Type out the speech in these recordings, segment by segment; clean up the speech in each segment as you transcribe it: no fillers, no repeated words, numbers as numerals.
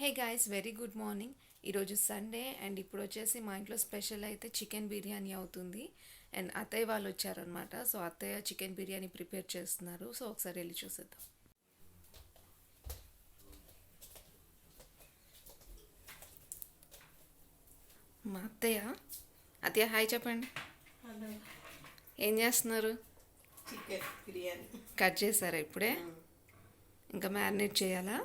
Hey guys, very good morning. ఈరోజు Sunday and ఇప్పుడు వచ్చేసి మా ఇంట్లో స్పెషల్ అయితే చికెన్ బిర్యానీ అవుతుంది. అండ్ అత్తయ్య వాళ్ళు వచ్చారనమాట. సో అత్తయ్య చికెన్ బిర్యానీ ప్రిపేర్ చేస్తున్నారు. సో ఒకసారి వెళ్ళి చూసేద్దాం. మా అత్తయ్య హాయ్ చెప్పండి. ఏం చేస్తున్నారు? చికెన్ బిర్యానీ కట్ చేశారా ఇప్పుడే? ఇంకా మ్యారినేట్ చేయాలా?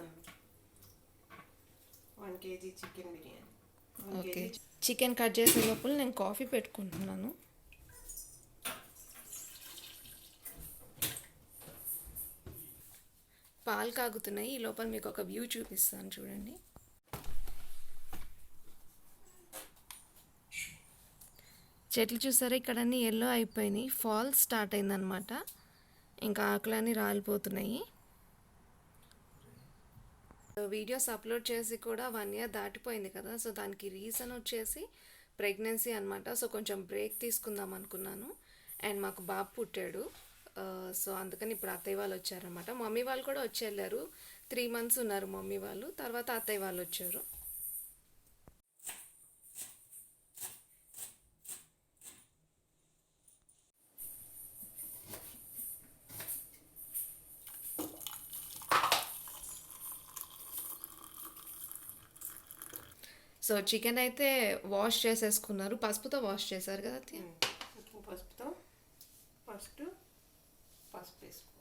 1 kg chicken biryani. Okay, chicken cut చేసే లోపల నేను కాఫీ పెట్టుకుంటున్నాను. పాలు కాగుతున్నాయి. ఈ లోపల మీకు ఒక వ్యూ చూపిస్తాను, చూడండి. చెట్లు చూసారా, ఇక్కడ అన్నీ ఎల్లో అయిపోయినాయి. ఫాల్ స్టార్ట్ అయిందనమాట. ఇంకా ఆకులన్నీ రాలిపోతున్నాయి. వీడియోస్ అప్లోడ్ చేసి కూడా 1 year దాటిపోయింది కదా. సో దానికి రీజన్ వచ్చేసి ప్రెగ్నెన్సీ అనమాట. సో కొంచెం బ్రేక్ తీసుకుందాం అనుకున్నాను. అండ్ మాకు బాబు పుట్టాడు. సో అందుకని ఇప్పుడు అత్తయ్య వాళ్ళు వచ్చారనమాట. మమ్మీ వాళ్ళు కూడా వచ్చి వెళ్ళారు. 3 months ఉన్నారు మమ్మీ వాళ్ళు. తర్వాత అత్తయ్య వాళ్ళు వచ్చారు. సో చికెన్ అయితే వాష్ చేసేసుకున్నారు. పసుపుతో వాష్ చేశారు కదా. ఉప్పు పసుపుతో ఫస్ట్ పసుపు వేసుకోవాలి.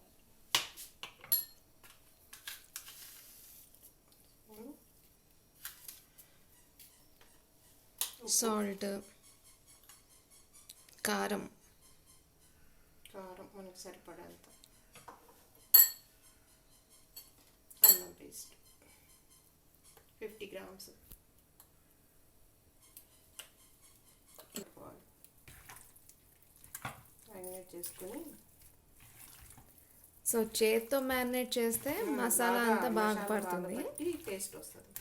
సాల్ట్, కారం మనకు సరిపడంత, అల్లం పేస్ట్ 50 grams, మ్యారినేట్ చేసుకొని. సో చేత్తో మ్యారినేట్ చేస్తే మసాలా అంతా బాగా పడుతుంది, టేస్ట్ వస్తుంది.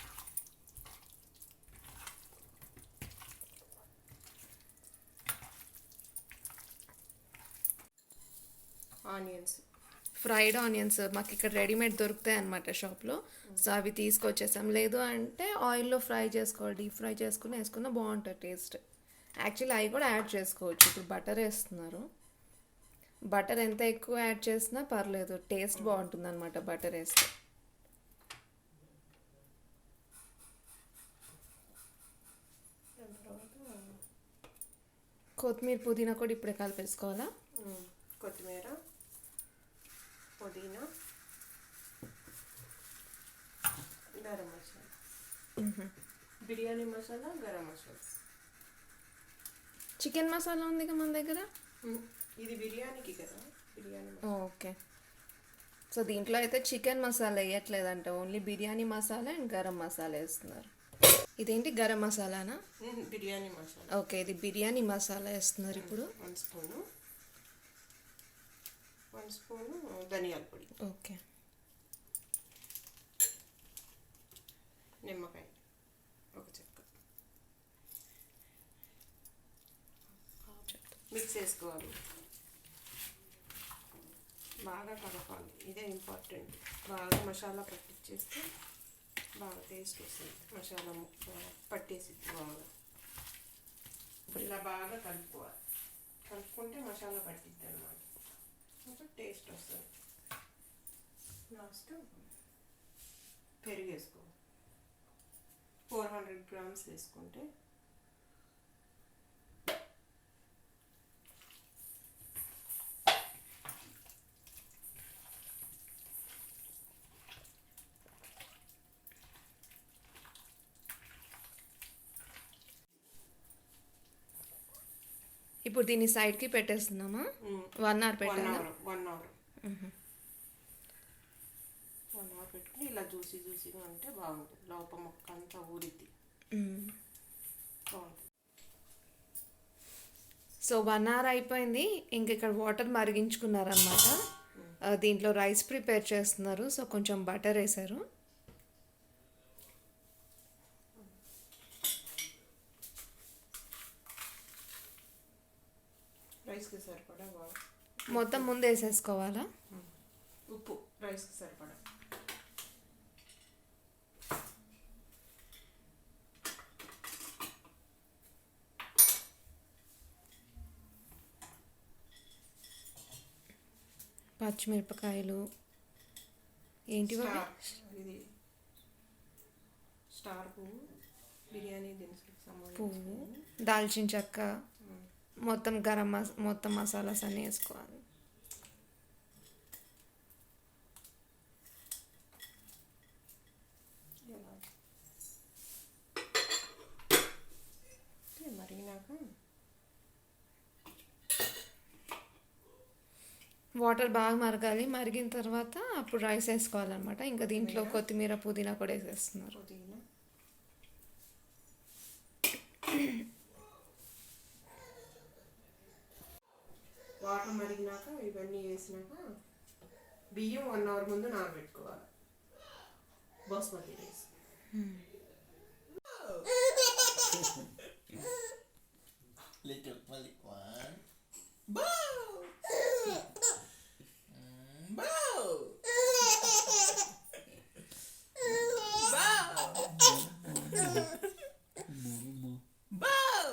ఆనియన్స్, ఫ్రైడ్ ఆనియన్స్ మాకు ఇక్కడ రెడీమేడ్ దొరుకుతాయి అన్నమాట షాప్లో. సో అవి తీసుకొచ్చేసాం. లేదు అంటే ఆయిల్లో ఫ్రై చేసుకోవాలి, డీప్ ఫ్రై చేసుకుని వేసుకున్న బాగుంటుంది టేస్ట్. యాక్చువల్లీ అవి కూడా యాడ్ చేసుకోవచ్చు. ఇప్పుడు బటర్ వేస్తున్నారు. బటర్ ఎంత ఎక్కువ యాడ్ చేసినా పర్లేదు, టేస్ట్ బాగుంటుంది అనమాట బటర్ వేస్తే. కొత్తిమీర, పుదీనా కూడా ఇప్పుడే కలిపేసుకోవాలా? కొత్తిమీర, పుదీనా, గరం మసాలా, బిర్యానీ మసాలా, గరం మసాలా. చికెన్ మసాలా ఉంది కదా మన దగ్గర. ఇది బిర్యానీకి కదా, బిర్యానీ. ఓకే. సో దీంట్లో అయితే చికెన్ మసాలా వేయట్లేదంటే ఓన్లీ బిర్యానీ మసాలా అండ్ గరం మసాలా వేస్తున్నారు. ఇదేంటి, గరం మసాలానా? బిర్యానీ మసాలా. ఓకే, ఇది బిర్యానీ మసాలా వేస్తున్నారు ఇప్పుడు. 1 స్పూను ధనియాల పొడి. ఓకే. నిమ్మకాయ ఒక చెక్క మిక్స్ చేసుకోవాలి. బాగా కలపాలి, ఇదే ఇంపార్టెంట్. బాగా మసాలా పట్టించేస్తే బాగా టేస్ట్ వస్తుంది. మసాలా పట్టేసి బాగా ఇలా బాగా కలుపుకోవాలి. కలుపుకుంటే మసాలా పట్టిద్ది అన్నమాట, ఇంకా టేస్ట్ వస్తుంది. లాస్ట్ పెరుగు వేసుకోవాలి. 400 grams వేసుకుంటే ఇప్పుడు దీన్ని సైడ్కి పెట్టేస్తున్నామా? 1 hour పెట్టాలా? 1 hour పెట్టుకుని ఇలా జ్యూసీగా ఉంటే బాగుంటుంది. లోపల మొక్క అంతా ఊరిద్ది, బాగుంటుంది. సో 1 hour అయిపోయింది. ఇంక ఇక్కడ వాటర్ మరిగించుకున్నారనమాట. దీంట్లో రైస్ ప్రిపేర్ చేస్తున్నారు. సో కొంచెం బటర్ వేశారు. రైస్కి సరిపడా మొత్తం ముందు వేసేసుకోవాలా? ఉప్పు రైస్కి సరిపడా. పచ్చిమిరపకాయలు ఏంటివి అవి? ఇది స్టార్ పువ్వు, బిర్యానీ దినుసులకు పువ్వు, సంబంధించి దాల్చిన చెక్క, మొత్తం మొత్తం మసాలాస్ అన్నీ వేసుకోవాలి. మరిగినాక వాటర్ బాగా మరగాలి. మరిగిన తర్వాత అప్పుడు రైస్ వేసుకోవాలన్నమాట. ఇంకా దీంట్లో కొత్తిమీర పుదీనా కూడా వేసేస్తున్నారు. పుదీనా వాటర్ మరిగినాక ఇవన్నీ వేసినాక బియ్యం 1 అవర్ ముందు నానబెట్టుకోవాలి. Basmati rice. Little Malik one. Bow! Bow! Bow!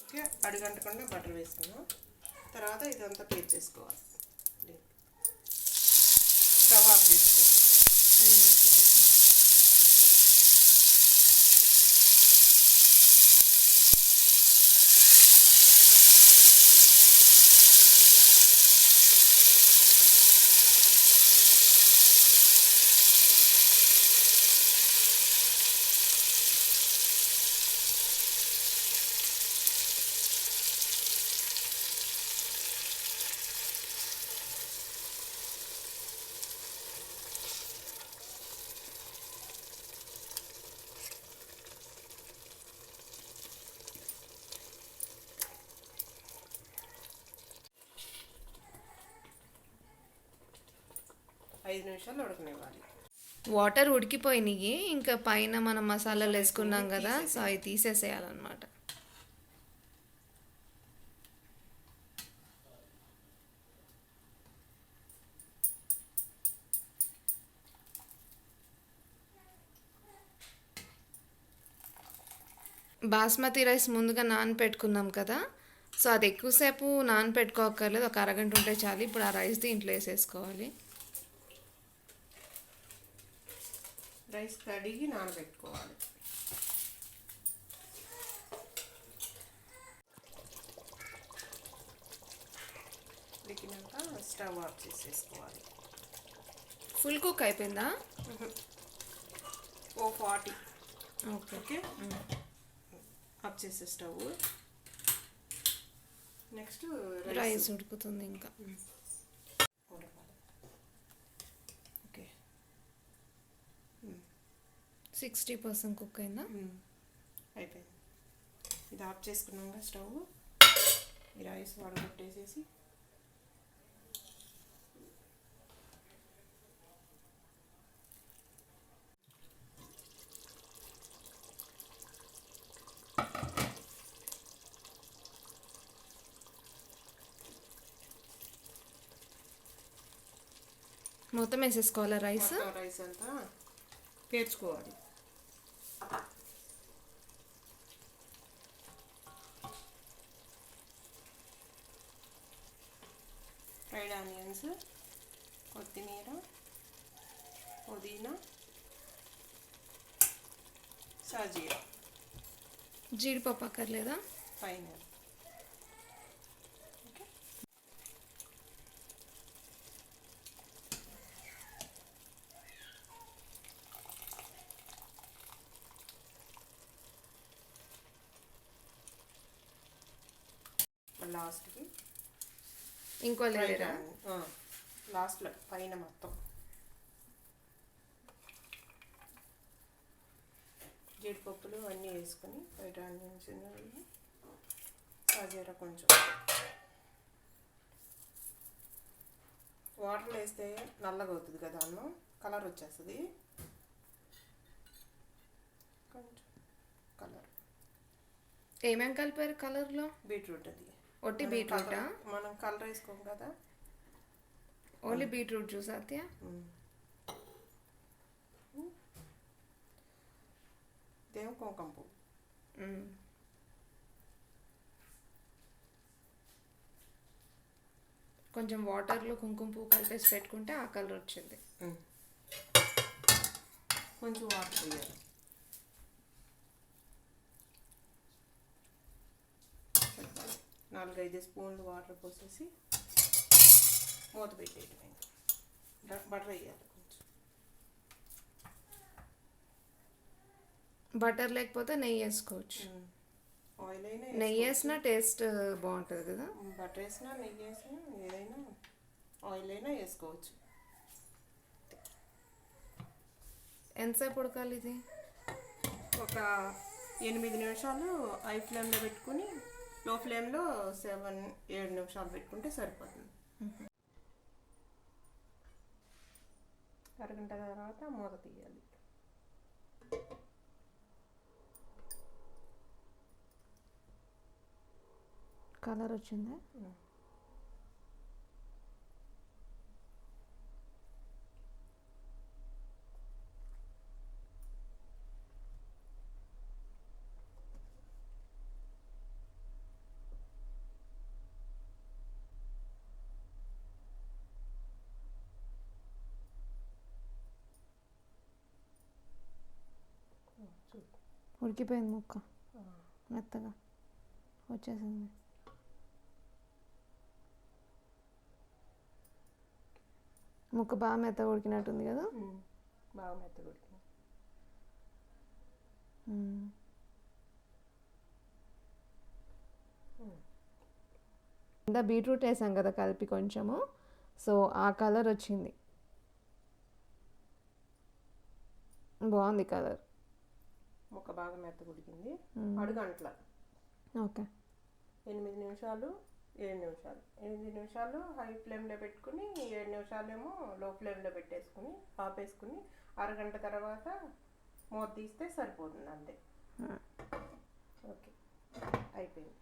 Okay, అడుగంటకుండా బటర్ వేసుకున్నాం. తర్వాత ఇదంతా పేస్ట్ చేసుకోవాలి. స్టవ్ ఆఫ్ చేసుకోవాలి. ఐదు నిమిషాలు ఉడకనివ్వాలి. వాటర్ ఉడికిపోయినాయి. ఇంకా పైన మనం మసాలాలు వేసుకున్నాం కదా, సో అవి తీసేసేయాలన్నమాట. బాస్మతి రైస్ ముందుగా నానపెట్టుకున్నాం కదా, సో అది ఎక్కువసేపు నానపెట్టుకోకర్లేదు. ఒక అరగంట ఉంటే చాలు. ఇప్పుడు ఆ రైస్ దీంట్లో వేసేసుకోవాలి. రైస్ కడిగి నానబెట్టుకోవాలి. ఉడికినాక స్టవ్ ఆఫ్ చేసేసుకోవాలి. ఫుల్ కుక్ అయిపోయిందా? 40. ఓకే. ఓకే, ఆఫ్ చేసే స్టవ్. నెక్స్ట్ రైస్ ఉడుకుతుంది ఇంకా. ఉడకాలి. ఓకే, 60% కుక్ అయిందా? అయిపోయింది. ఇది ఆఫ్ చేసుకున్నాక స్టవ్ ఈ రైస్ వడగొట్టేసేసి మొత్తం వేసేసుకోవాలా రైస్? రైస్ అంతా పేర్చుకోవాలి. ఫ్రైడ్ ఆనియన్స్, కొత్తిమీర, పుదీనా, సాజీరా, జీడిపప్పు అక్కర్లేదా? పైన. లాస్ట్కి ఇంకో లేరా? లాస్ట్లో పైన మొత్తం జీడిపప్పులు అన్నీ వేసుకొని బయట ఆనియన్స్ సాజీరా కొంచెం వాటర్లో వేస్తే నల్లగా అవుతుంది కదా, అన్నం కలర్ వచ్చేస్తుంది. కొంచెం కలర్. ఏమేమి కలిపారు కలర్లో? బీట్రూట్. అది ఒట్టి బీట్రూటా? మనం కలర్ వేసుకోం కదా, ఓన్లీ బీట్రూట్ జ్యూస్ అత్యా? ఇదేమో కుంకుమ పువ్వు. కొంచెం వాటర్లో కుంకుమ పువ్వు కలిపేసి పెట్టుకుంటే ఆ కలర్ వచ్చింది. కొంచెం వాటర్ పోయాలి. నాలుగైదు స్పూన్లు వాటర్ పోసేసి మూత పెట్టేయటం. ఇంకా బటర్ వేయాలి కొంచెం. బటర్ లేకపోతే నెయ్యి వేసుకోవచ్చు. ఆయిల్ అయినా నెయ్యి వేసినా టేస్ట్ బాగుంటుంది కదా. బటర్ వేసినా నెయ్యి వేసినా ఏదైనా ఆయిల్ అయినా వేసుకోవచ్చు. ఎంతసేపు ఉడకాలి ఇది? ఒక 8 నిమిషాలు హై ఫ్లేమ్లో పెట్టుకుని లో ఫ్లేమ్లో 7 నిమిషాలు పెట్టుకుంటే సరిపోతుంది. అరగంట తర్వాత మూత తీయాలి. కలర్ వచ్చిందా? ఉడికిపోయింది ముక్క, మెత్తగా వచ్చేసింది. ముక్క బాగా మెత్తగా ఉడికినట్టుంది కదా. బాగా మెత్తగా ఉడికింది. ఇంత బీట్రూట్ వేసాం కదా కలిపి కొంచెము, సో ఆ కలర్ వచ్చింది. బాగుంది కలర్. ముక్క బాగా మెత్తగా ఉడికింది. అడుగంటల. ఓకే. 8 నిమిషాలు 8 నిమిషాలు హై ఫ్లేమ్లో పెట్టుకుని 7 నిమిషాలేమో లో ఫ్లేమ్లో పెట్టేసుకుని ఆపేసుకుని అరగంట తర్వాత మూత తీస్తే సరిపోతుంది అంతే. ఓకే, అయిపోయింది.